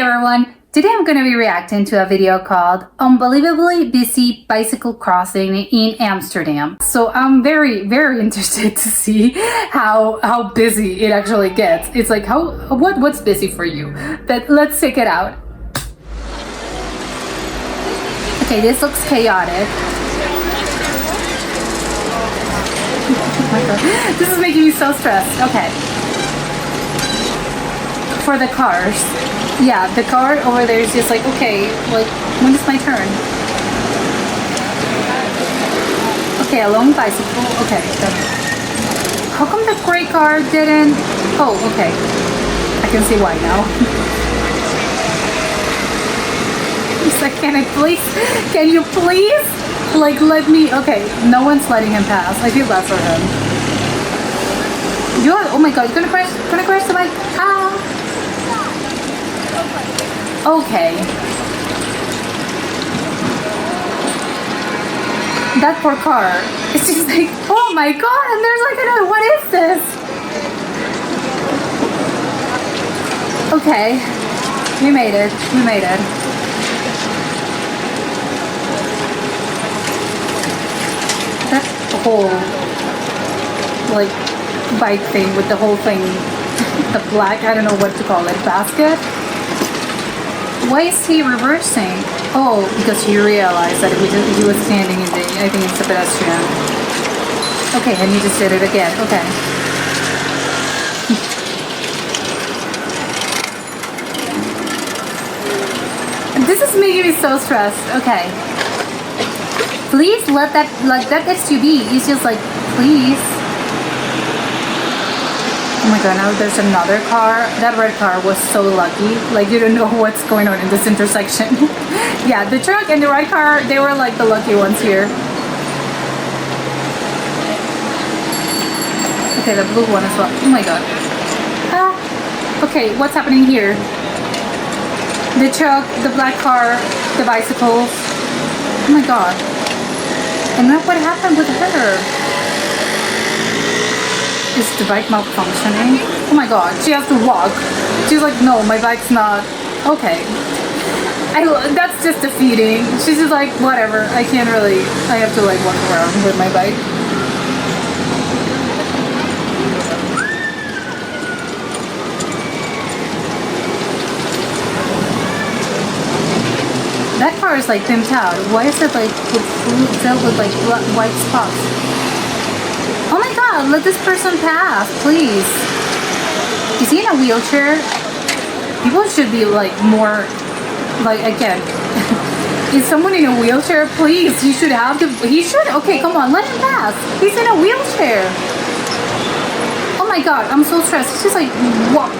everyone, today I'm going to be reacting to a video called Unbelievably Busy Bicycle Crossing in Amsterdam. So I'm very interested to see how busy it actually gets. It's like what's busy for you? But let's check it out. Okay, this looks chaotic. Oh my god, this is making me so stressed. Okay. For the cars. Yeah, the car over there is just like, okay, like, when is my turn? Okay, a long bicycle. Okay. How come the gray car didn't? Oh, okay. I can see why now. He's like, can you please? Like, let me, okay, no one's letting him pass. I feel bad for him. Oh my god, you're gonna crash the bike. Ah. Okay. That poor car. It's just like, oh my god, and there's like another, what is this? Okay. We made it. That whole, like, bike thing with the whole thing, the black, I don't know what to call it, basket? Why is he reversing? Oh, because he realized that he was standing in the, I think it's a pedestrian. Okay, and he just did it again. Okay. This is making me so stressed. Okay. Please let that, like, that SUV is just like, please. Oh my god, now there's another car. That red car was so lucky. Like, you don't know what's going on in this intersection. Yeah, the truck and the red car, they were like the lucky ones here. Okay, the blue one as well. Oh my god. Ah. Okay, what's happening here? The truck, the black car, the bicycles. Oh my god. And look what happened with her. Is the bike malfunctioning? Oh my god, she has to walk. She's like, no, my bike's not. Okay. That's just defeating. She's just like, whatever, I can't really, I have to like walk around with my bike. That car is like pimped out. Why is it like filled with like white spots? Oh my god, let this person pass, please. Is he in a wheelchair? People should be like more, like, again, is someone in a wheelchair? Please, he should, okay, come on, let him pass. He's in a wheelchair. Oh my god, I'm so stressed. He's just like, what?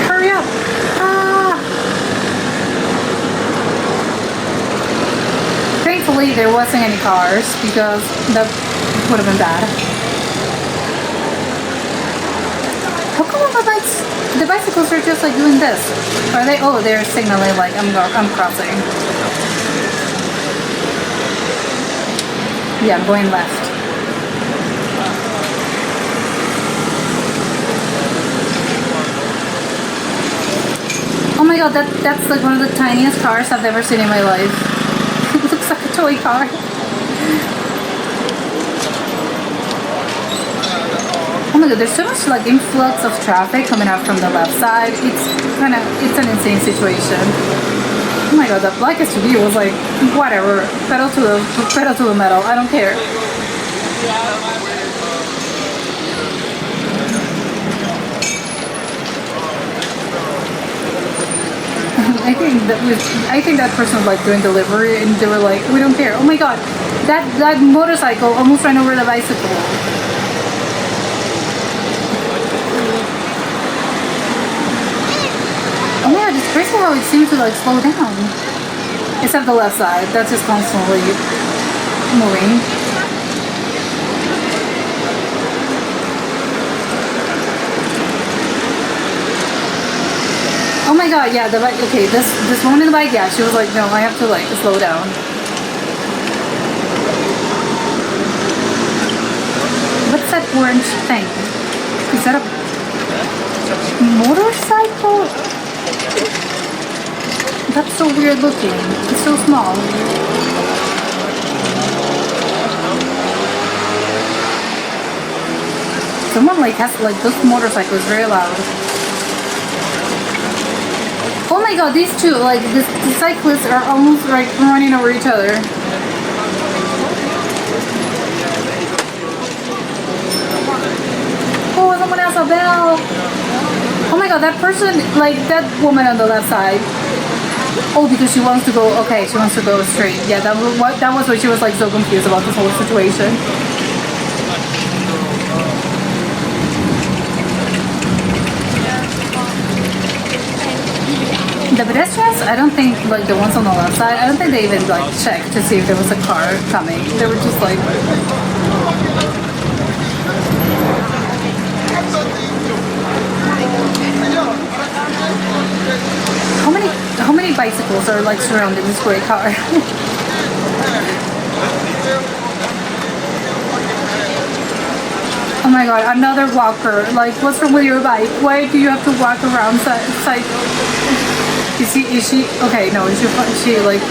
Hurry up. Ah. Thankfully, there wasn't any cars because that would have been bad. How come all the bicycles are just like doing this? Are they? Oh, they're signaling like I'm crossing. Yeah, I'm going left. Oh my god, that's like one of the tiniest cars I've ever seen in my life. It looks like a toy car. Oh my god, there's so much like influx of traffic coming out from the left side. It's an insane situation. Oh my god, that black SUV was like, whatever, pedal to the metal, I don't care. I think that person was like doing delivery and they were like, we don't care. Oh my god, that motorcycle almost ran over the bicycle. Oh my god, it's crazy how it seems to like slow down. Except the left side, that's just constantly moving. Oh my god, yeah, the bike, okay, this woman in the bike, yeah, she was like, no, I have to like slow down. What's that orange thing? Is that a motorcycle? That's so weird looking. It's so small. Someone like has like this motorcycle is very loud. Oh my god, these two, like the cyclists are almost like running over each other. Oh, someone has a bell. Oh my god, that person, like that woman on the left side. Oh, because she wants to go, okay, she wants to go straight. Yeah, that was what she was like so confused about this whole situation. The pedestrians, I don't think, like the ones on the left side, I don't think they even like checked to see if there was a car coming. They were just like... How many bicycles are like surrounding this gray car? Oh my god, another walker. Like, what's wrong with your bike? Why do you have to walk around is she okay, no, she like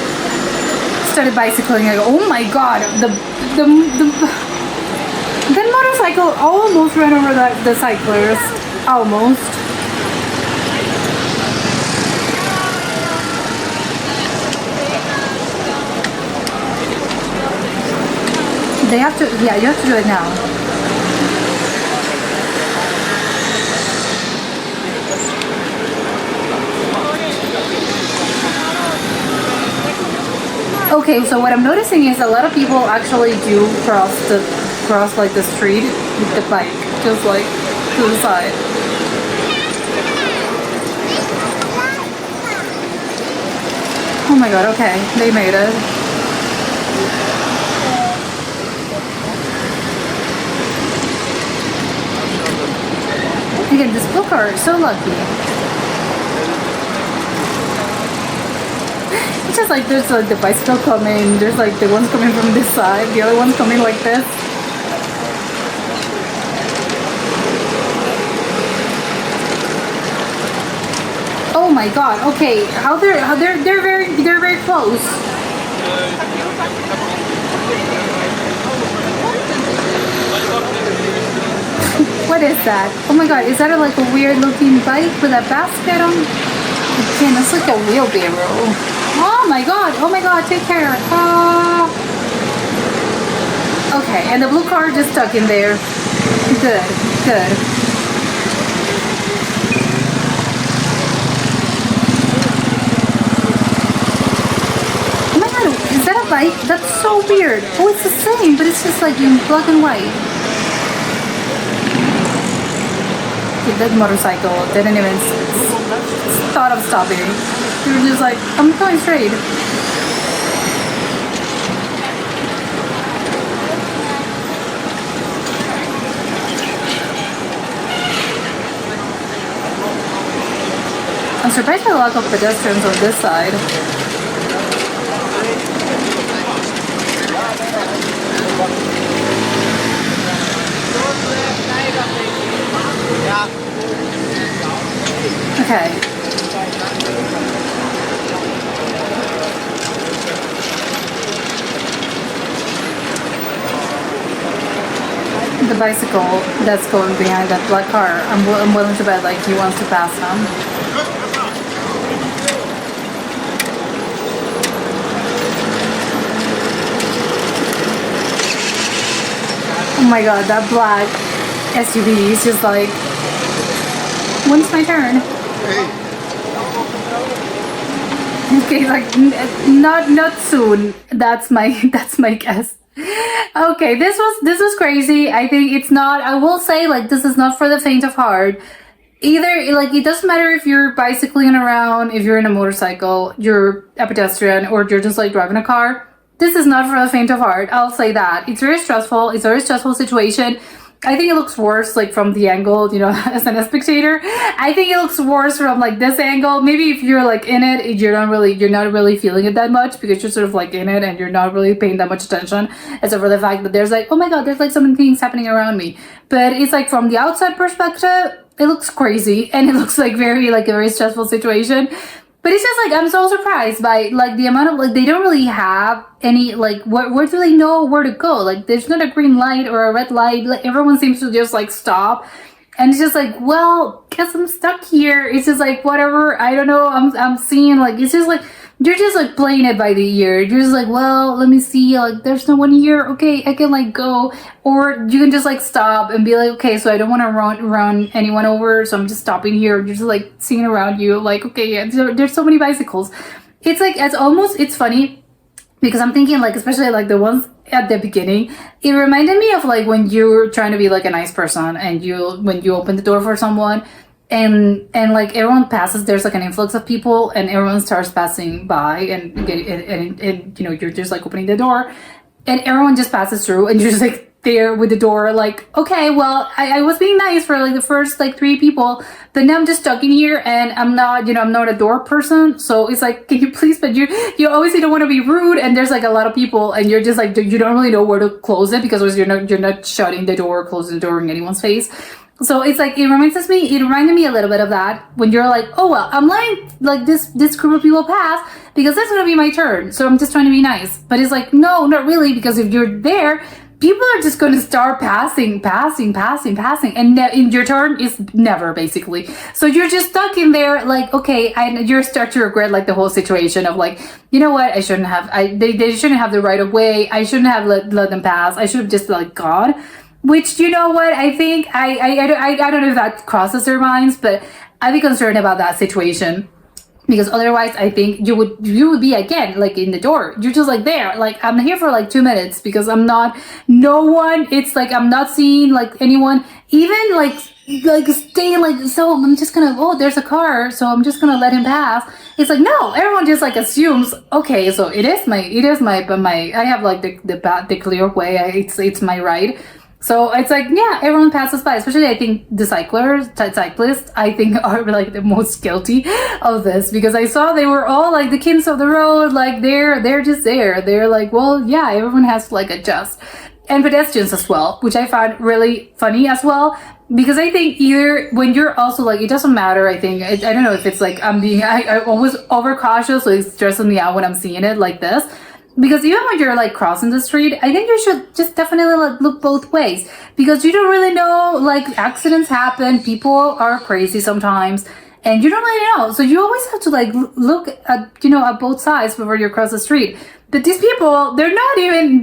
started bicycling. Like, oh my god, the motorcycle almost ran over the cyclist. Almost. They have to, yeah, you have to do it now. Okay, so what I'm noticing is a lot of people actually do cross like the street with the bike, just like to the side. Oh my god, okay, they made it. Again, this blue car is so lucky. It's just like there's like the bicycle coming, there's like the ones coming from this side, the other one's coming like this. Oh my god, okay, they're very close. What is that? Oh my god, is that like a weird looking bike with a basket on? Again, that's like a wheelbarrow. Oh my god, take care. Okay, and the blue car just stuck in there. Good. Oh my god, is that a bike? That's so weird. Oh, it's the same, but it's just like in black and white. That motorcycle didn't even thought of stopping. They were just like, I'm going straight. I'm surprised by the lack of pedestrians on this side. Okay. The bicycle that's going behind that black car, I'm willing to bet like he wants to pass them. Oh my god, that black SUV is just like, when's my turn? Okay, like not soon. That's my guess. Okay, this was crazy. I think it's not. I will say like this is not for the faint of heart. Either like it doesn't matter if you're bicycling around, if you're in a motorcycle, you're a pedestrian, or you're just like driving a car. This is not for the faint of heart. I'll say that. It's very stressful. It's a very stressful situation. I think it looks worse like from the angle, you know, as a spectator. I think it looks worse from like this angle. Maybe if you're like in it, you're not really feeling it that much because you're sort of like in it and you're not really paying that much attention, except for the fact that there's like, oh my god, there's like so many things happening around me. But it's like from the outside perspective, it looks crazy and it looks like a very stressful situation. But it's just like I'm so surprised by like the amount of like they don't really have any like where do they know where to go? Like there's not a green light or a red light. Like everyone seems to just like stop, and it's just like, well, guess I'm stuck here. It's just like whatever. I don't know. I'm seeing like it's just like you're just like playing it by the ear. You're just like, well, let me see. Like there's no one here. Okay, I can like go, or you can just like stop and be like, okay, so I don't want to run anyone over, so I'm just stopping here. You're just like seeing around you, like okay, yeah, there's so many bicycles. It's like it's funny because I'm thinking like especially like the ones at the beginning, it reminded me of like when you're trying to be like a nice person and when you open the door for someone and like everyone passes, there's like an influx of people and everyone starts passing by and you know you're just like opening the door and everyone just passes through and you're just like there with the door like, okay, well I was being nice for like the first like 3 people, but now I'm just stuck in here and I'm not, you know, I'm not a door person, so it's like, can you please, but you obviously don't want to be rude and there's like a lot of people and you're just like you don't really know where to close it because you're not shutting the door, closing the door in anyone's face. So it's like it reminded me a little bit of that when you're like, oh well, I'm letting like this group of people pass because that's gonna be my turn, so I'm just trying to be nice. But it's like, no, not really, because if you're there, people are just going to start passing, and your turn is never, basically. So you're just stuck in there, like, okay, and you start to regret like the whole situation of like, you know what, I shouldn't have, they shouldn't have the right of way. I shouldn't have let them pass. I should have just like gone. Which, you know what, I think I don't know if that crosses their minds, but I'd be concerned about that situation. Because otherwise, I think you would be again like in the door. You're just like there, like I'm here for like 2 minutes because I'm not no one. It's like I'm not seeing like anyone, even like staying like. So I'm just gonna, oh, there's a car, so I'm just gonna let him pass. It's like no, everyone just like assumes, okay, so it is my but my I have like the clear way. It's my right. So it's like, yeah, everyone passes by, especially I think the cyclists, I think are like the most guilty of this because I saw they were all like the kings of the road, like they're just there. They're like, well, yeah, everyone has to like adjust. And pedestrians as well, which I found really funny as well. Because I think either when you're also like, it doesn't matter, I think, I don't know if it's like I'm always overcautious, so it's stressing me out when I'm seeing it like this. Because even when you're like crossing the street, I think you should just definitely like look both ways because you don't really know, like accidents happen, people are crazy sometimes and you don't really know. So you always have to like look at, you know, at both sides before you cross the street. But these people, they're not even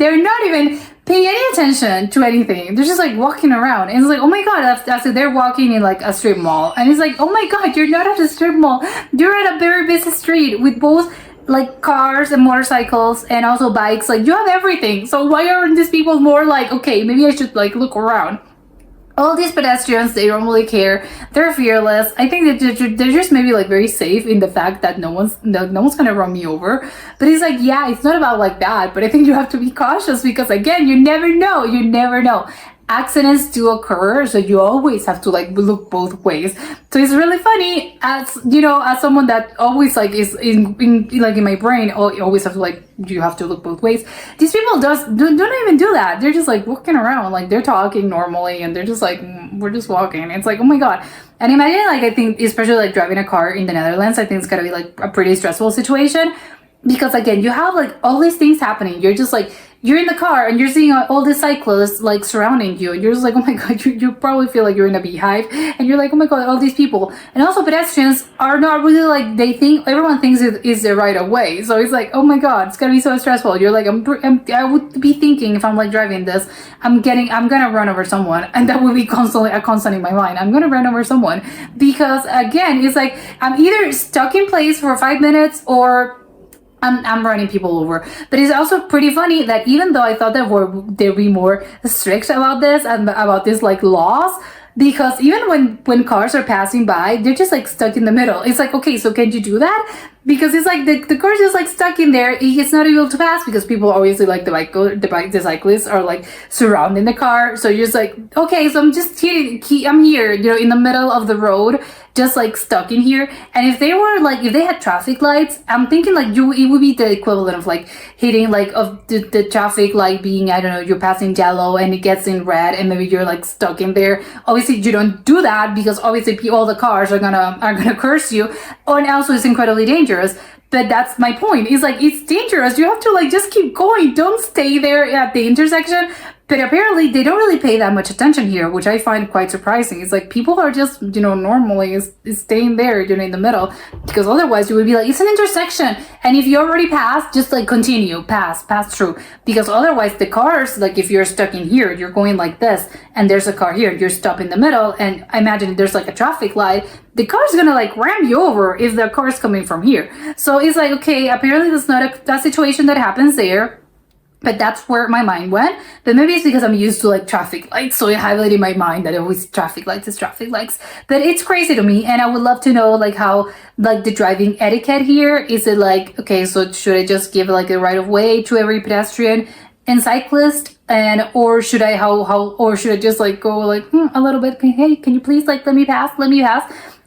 paying any attention to anything. They're just like walking around and it's like, oh my God, that's they're walking in like a strip mall. And it's like, oh my God, you're not at a strip mall. You're at a very busy street with both like cars and motorcycles and also bikes. Like you have everything, so why aren't these people more like, okay, maybe I should like look around? All these pedestrians, they don't really care, they're fearless. I think that they're just maybe like very safe in the fact that no one's gonna run me over. But it's like, yeah, it's not about like that, but I think you have to be cautious because again, you never know. Accidents do occur, so you always have to like look both ways. So it's really funny, as you know, as someone that always like is in like in my brain, you always have to like, you have to look both ways. These people don't even do that. They're just like walking around, like they're talking normally and they're just like, we're just walking. It's like, oh my God. And imagine like, I think especially like driving a car in the Netherlands, I think it's gotta be like a pretty stressful situation because again, you have like all these things happening. You're just like, you're in the car and you're seeing all these cyclists like surrounding you and you're just like, oh my God, you probably feel like you're in a beehive and you're like, oh my God, all these people. And also pedestrians are not really like, everyone thinks it is the right of way. So it's like, oh my God, it's gonna be so stressful. You're like, I would be thinking if I'm like driving this, I'm gonna run over someone, and that would be a constant in my mind. I'm gonna run over someone because again, it's like I'm either stuck in place for 5 minutes or I'm running people over. But it's also pretty funny that even though I thought that they'd be more strict about this and about this like laws, because even when cars are passing by, they're just like stuck in the middle. It's like, okay, so can you do that? because it's like the car is just like stuck in there. It's not able to pass because people obviously like the cyclists are like surrounding the car. So you're just like, okay, so I'm just here, I'm here, in the middle of the road, just like stuck in here. And if they had traffic lights, I'm thinking like it would be the equivalent of like hitting like of the traffic light being, I don't know, you're passing yellow and it gets in red and maybe you're like stuck in there. Obviously you don't do that because obviously all the cars are gonna curse you. Oh, and also it's incredibly dangerous. But that's my point. It's like, it's dangerous. You have to like just keep going. Don't stay there at the intersection. But apparently they don't really pay that much attention here, which I find quite surprising. It's like people are just, normally is staying there, in the middle, because otherwise you would be like, it's an intersection. And if you already passed, just like continue, pass through. Because otherwise the cars, like if you're stuck in here, you're going like this, and there's a car here, you're stopped in the middle, and I imagine there's like a traffic light, the car's gonna like ram you over if the car's coming from here. So it's like, okay, apparently that's not a situation that happens there. But that's where my mind went. But maybe it's because I'm used to like traffic lights, so it highlighted in my mind that always traffic lights is traffic lights. But it's crazy to me, and I would love to know like how like the driving etiquette here. Is it like, okay, so should I just give like a right of way to every pedestrian and cyclist, or should I or should I just like go like a little bit? Hey, can you please like let me pass?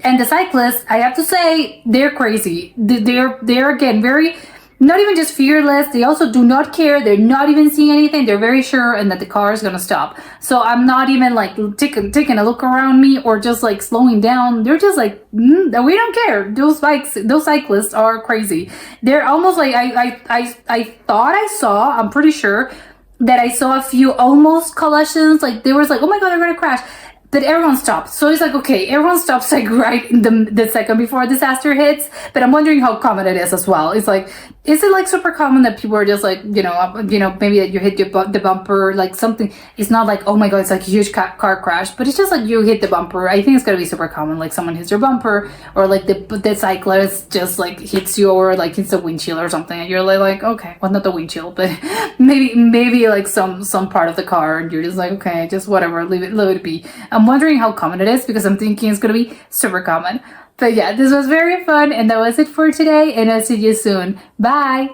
And the cyclists, I have to say, they're crazy. They're again very. Not even just fearless, they also do not care. They're not even seeing anything. They're very sure and that the car is gonna stop. So I'm not even like taking a look around me or just like slowing down. They're just like, we don't care. Those cyclists are crazy. They're almost like, I thought I saw, I'm pretty sure that I saw a few almost collisions. Like there was like, oh my God, they're gonna crash. But everyone stops. So it's like, okay, everyone stops like right in the second before a disaster hits. But I'm wondering how common it is as well. It's like, is it like super common that people are just like, maybe that you hit the bumper, like something. It's not like, oh my God, it's like a huge car crash, but it's just like you hit the bumper. I think it's gonna be super common. Like someone hits your bumper, or like the cyclist just like hits you, or like hits the windshield or something, and you're like, okay, well, not the windshield, but maybe like some part of the car, and you're just like, okay, just whatever, leave it be. I'm wondering how common it is because I'm thinking it's gonna be super common. But yeah, this was very fun, and that was it for today, and I'll see you soon. Bye!